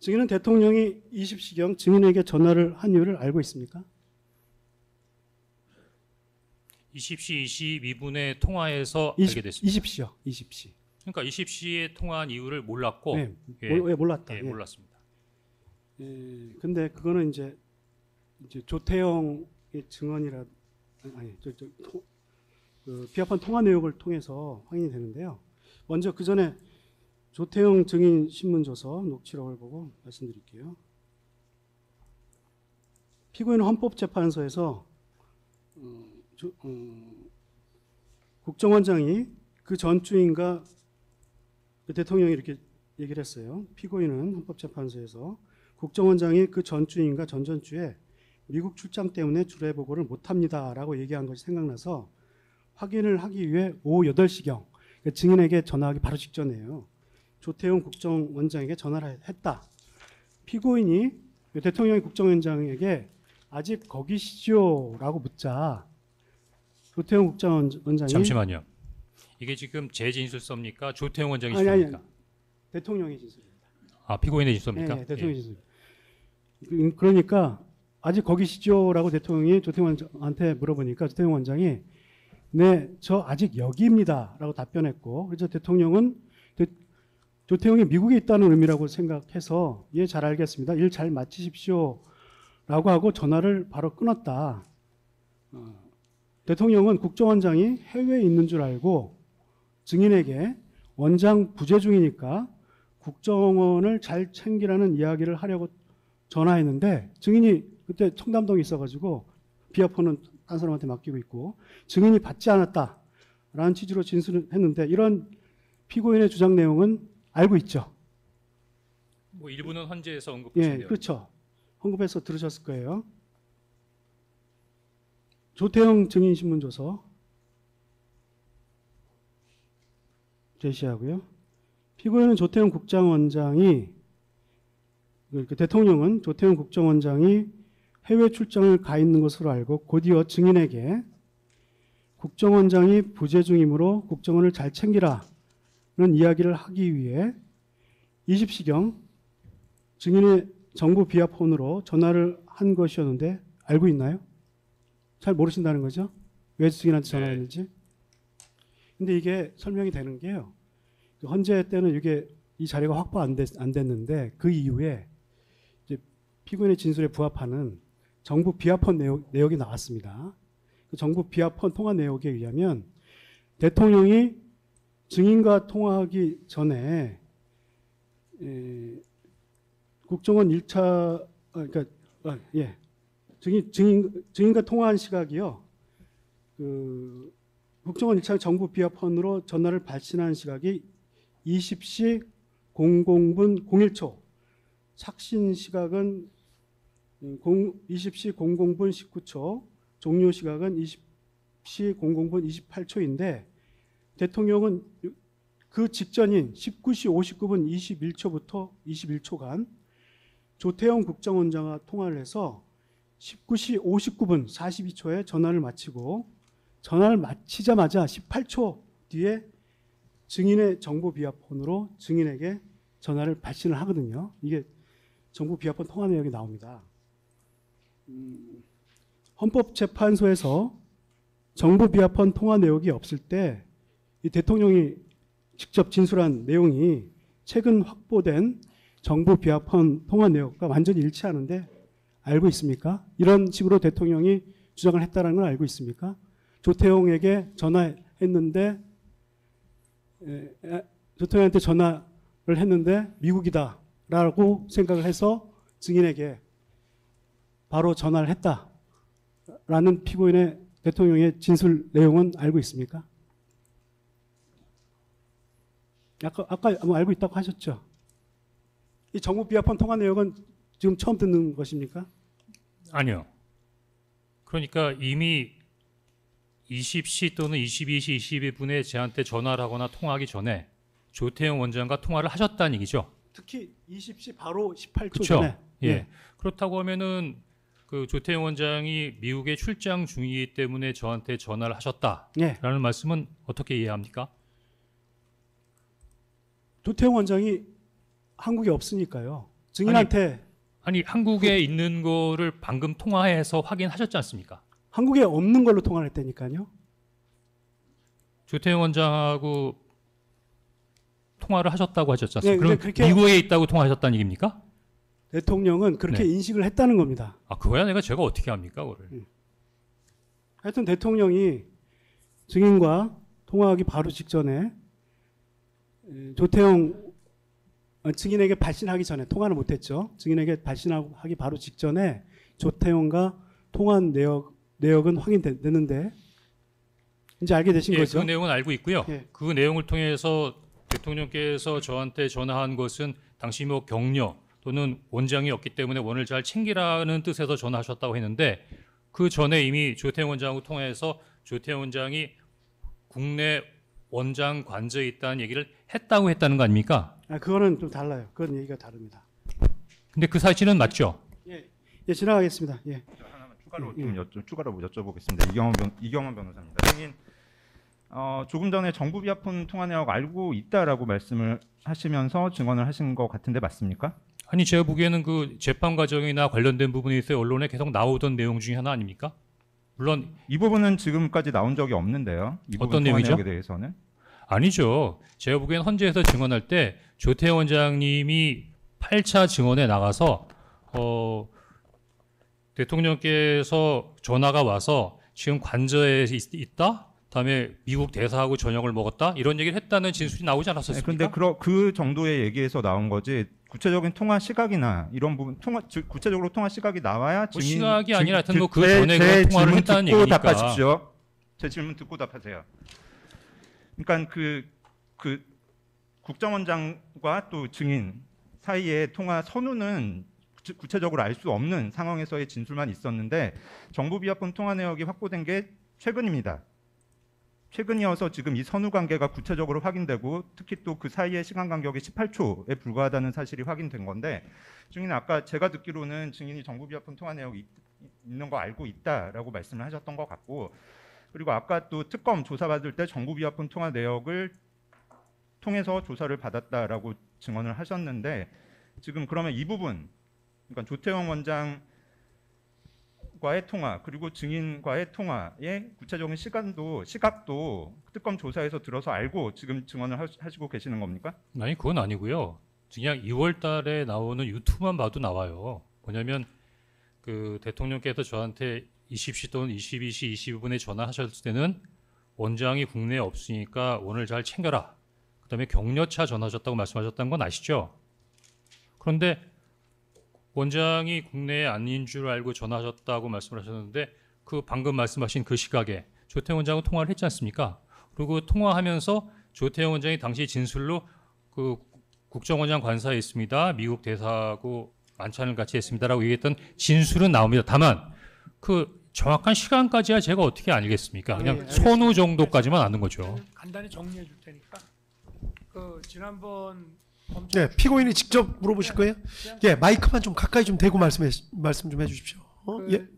증인은 대통령이 20시경 증인에게 전화를 한 이유를 알고 있습니까? 20시 22분에 통화해서 알게 됐습니다. 20시요. 20시. 그러니까 20시에 통화한 이유를 몰랐고 네. 예, 왜 몰랐다. 예, 예. 몰랐습니다. 예. 근데 그거는 이제 조태영의 증언이라 그 비합헌 통화 내역을 통해서 확인이 되는데요. 먼저 그 전에 조태영 증인 신문조서 녹취록을 보고 말씀드릴게요. 피고인은 헌법재판소에서 국정원장이 그 전주인과 그 대통령이 이렇게 얘기를 했어요. 피고인은 헌법재판소에서 국정원장이 그 전주인과 전전주에 미국 출장 때문에 주례 보고를 못합니다라고 얘기한 것이 생각나서 확인을 하기 위해 오후 8시경 증인에게 전화하기 바로 직전이에요. 조태용 국정원장에게 전화를 했다. 피고인이 대통령이 국정원장에게 아직 거기시죠? 라고 묻자 조태용 국정원장이 잠시만요. 이게 지금 제 진술서입니까? 조태용 원장의 진술입니까? 아니, 대통령의 진술입니다. 아, 피고인의 진술입니까? 네, 대통령의 진술. 그러니까 아직 거기시죠? 라고 대통령이 조태용 원장한테 물어보니까 조태용 원장이 네, 저 아직 여기입니다. 라고 답변했고 그래서 대통령은 조태용이 미국에 있다는 의미라고 생각해서 예, 잘 알겠습니다. 일 잘 마치십시오. 라고 하고 전화를 바로 끊었다. 대통령은 국정원장이 해외에 있는 줄 알고 증인에게 원장 부재 중이니까 국정원을 잘 챙기라는 이야기를 하려고 전화했는데 증인이 그때 청담동에 있어가지고 비합헌은 딴 사람한테 맡기고 있고 증인이 받지 않았다라는 취지로 진술을 했는데 이런 피고인의 주장 내용은 알고 있죠. 뭐 일부는 헌재에서 언급하신 예, 그렇죠. 언급해서 들으셨을 거예요. 조태영 증인 신문조서 제시하고요. 피고인은 조태영 국정원장이 대통령은 조태영 국정원장이 해외 출장을 가 있는 것으로 알고 곧이어 증인에게 국정원장이 부재 중이므로 국정원을 잘 챙기라는 이야기를 하기 위해 20시경 증인의 정부 비합헌으로 전화를 한 것이었는데 알고 있나요? 잘 모르신다는 거죠? 왜 증인한테 전화했는지? 근데 이게 설명이 되는 게요. 헌재 때는 이게 이 자료가 확보 안 됐는데 그 이후에 이제 피고인의 진술에 부합하는 정부 비합헌 내역이 나왔습니다. 그 정부 비합헌 통화 내역에 의하면 대통령이 증인과 통화하기 전에 국정원 1차 증인과 통화한 시각이요. 그 국정원 1차 정부 비합헌으로 전화를 발신한 시각이 20시 00분 01초. 착신 시각은 20시 00분 19초. 종료 시각은 20시 00분 28초인데 대통령은 그 직전인 19시 59분 21초부터 21초간 조태영 국정원장과 통화를 해서 19시 59분 42초에 전화를 마치고 전화를 마치자마자 18초 뒤에 증인의 정보 비합헌으로 증인에게 전화를 발신을 하거든요. 이게 정보 비합헌 통화 내역이 나옵니다. 헌법재판소에서 정보 비합헌 통화 내역이 없을 때 이 대통령이 직접 진술한 내용이 최근 확보된 정보 비합헌 통화 내역과 완전히 일치하는데 알고 있습니까? 이런 식으로 대통령이 주장을 했다는 걸 알고 있습니까? 조태용에게 전화했는데 조태용한테 전화를 했는데 미국이다라고 생각을 해서 증인에게 바로 전화를 했다라는 피고인의 대통령의 진술 내용은 알고 있습니까? 아까 뭐 알고 있다고 하셨죠? 이 정부 비합헌 통화 내역은 지금 처음 듣는 것입니까? 아니요. 그러니까 이미 20시 또는 22시 22분에 저한테 전화를 하거나 통화하기 전에 조태영 원장과 통화를 하셨다는 얘기죠. 특히 20시 바로 18초 그쵸? 전에. 예. 예. 그렇다고 하면은 그 조태영 원장이 미국에 출장 중이기 때문에 저한테 전화를 하셨다라는 예. 말씀은 어떻게 이해합니까? 조태영 원장이 한국에 없으니까요. 증인한테 아니 한국에 있는 거를 방금 통화해서 확인하셨지 않습니까? 한국에 없는 걸로 통화를 했다니까요. 조태영 원장하고 통화를 하셨다고 하셨지 네, 않습니까? 그럼 그렇게- 미국에 있다고 통화하셨다는 얘기입니까? 대통령은 그렇게 네. 인식을 했다는 겁니다. 아 그거야 제가 어떻게 합니까 그거를? 하여튼 대통령이 증인과 통화하기 바로 직전에 조태영 증인에게 발신하기 전에 통화를 못했죠. 증인에게 발신하기 바로 직전에 조태영과 통화한 내역은 확인됐는데 이제 알게 되신 예, 거죠. 그 내용은 알고 있고요. 예. 그 내용을 통해서 대통령께서 저한테 전화한 것은 당시 뭐 격려 또는 원장이 없기 때문에 원을 잘 챙기라는 뜻에서 전화하셨다고 했는데 그 전에 이미 조태영 원장하고 통화해서 조태영 원장이 국내 원장 관저에 있다는 얘기를 했다는 거 아닙니까? 그거는 좀 달라요. 그건 얘기가 다릅니다. 근데 그 사실은 맞죠? 예, 지나가겠습니다. 예. 하나만 추가로 예. 추가로 여쭤보겠습니다. 이경원 변호사입니다. 증인, 조금 전에 정부 비하폰 통화 내역 알고 있다라고 말씀을 하시면서 증언을 하신 것 같은데 맞습니까? 아니 제가 보기에는 그 재판 과정이나 관련된 부분에 있어 언론에 계속 나오던 내용 중에 하나 아닙니까? 물론 이 부분은 지금까지 나온 적이 없는데요. 이 부분 어떤 통화 내용이죠? 내역에 대해서는 아니죠. 제가 보기엔 헌재에서 증언할 때 조태영 원장님이 8차 증언에 나가서 대통령께서 전화가 와서 지금 관저에 있다? 다음에 미국 대사하고 저녁을 먹었다? 이런 얘기를 했다는 진술이 나오지 않았었습니까? 그런데 그 정도의 얘기에서 나온 거지 구체적인 통화 시각이나 이런 부분 구체적으로 통화 시각이 나와야 뭐 시각이 아니라 하여튼 뭐그 전에 제 그 통화를 질문 했다는 듣고 얘기니까. 답하십시오. 제 질문 듣고 답하세요. 그러니까 그 국정원장과 또 증인 사이의 통화 선우는 구체적으로 알 수 없는 상황에서의 진술만 있었는데 정부 비하폰 통화 내역이 확보된 게 최근입니다. 최근이어서 지금 이 선후 관계가 구체적으로 확인되고 특히 또 그 사이의 시간 간격이 18초에 불과하다는 사실이 확인된 건데 증인 아까 제가 듣기로는 증인이 정부 비하폰 통화 내역이 있는 거 알고 있다라고 말씀을 하셨던 것 같고 그리고 아까 또 특검 조사받을 때 정부 비하폰 통화 내역을 통해서 조사를 받았다라고 증언을 하셨는데 지금 그러면 이 부분 그러니까 조태영 원장과의 통화 그리고 증인과의 통화의 구체적인 시각도 특검 조사에서 들어서 알고 지금 증언을 하시고 계시는 겁니까? 아니 그건 아니고요. 그냥 2월 달에 나오는 유튜브만 봐도 나와요. 뭐냐면 그 대통령께서 저한테 20시 또는 22시 22분에 전화하셨을 때는 원장이 국내에 없으니까 오늘 잘 챙겨라. 그다음에 격려차 전화하셨다고 말씀하셨다는 건 아시죠? 그런데 원장이 국내에 아닌 줄 알고 전화하셨다고 말씀을 하셨는데 그 방금 말씀하신 그 시각에 조태영 원장하고 통화를 했지 않습니까? 그리고 통화하면서 조태영 원장이 당시 진술로 그 국정원장 관사에 있습니다. 미국 대사하고 만찬을 같이 했습니다라고 얘기했던 진술은 나옵니다. 다만 그 정확한 시간까지야 제가 어떻게 알겠습니까? 그냥 예, 선후 정도까지만 아는 거죠. 간단히 정리해 줄 테니까 그 지난번 네, 피고인이 직접 물어보실 거예요? 예, 마이크만 좀 가까이 좀 대고 말씀 좀 해주십시오. 그 예. 지난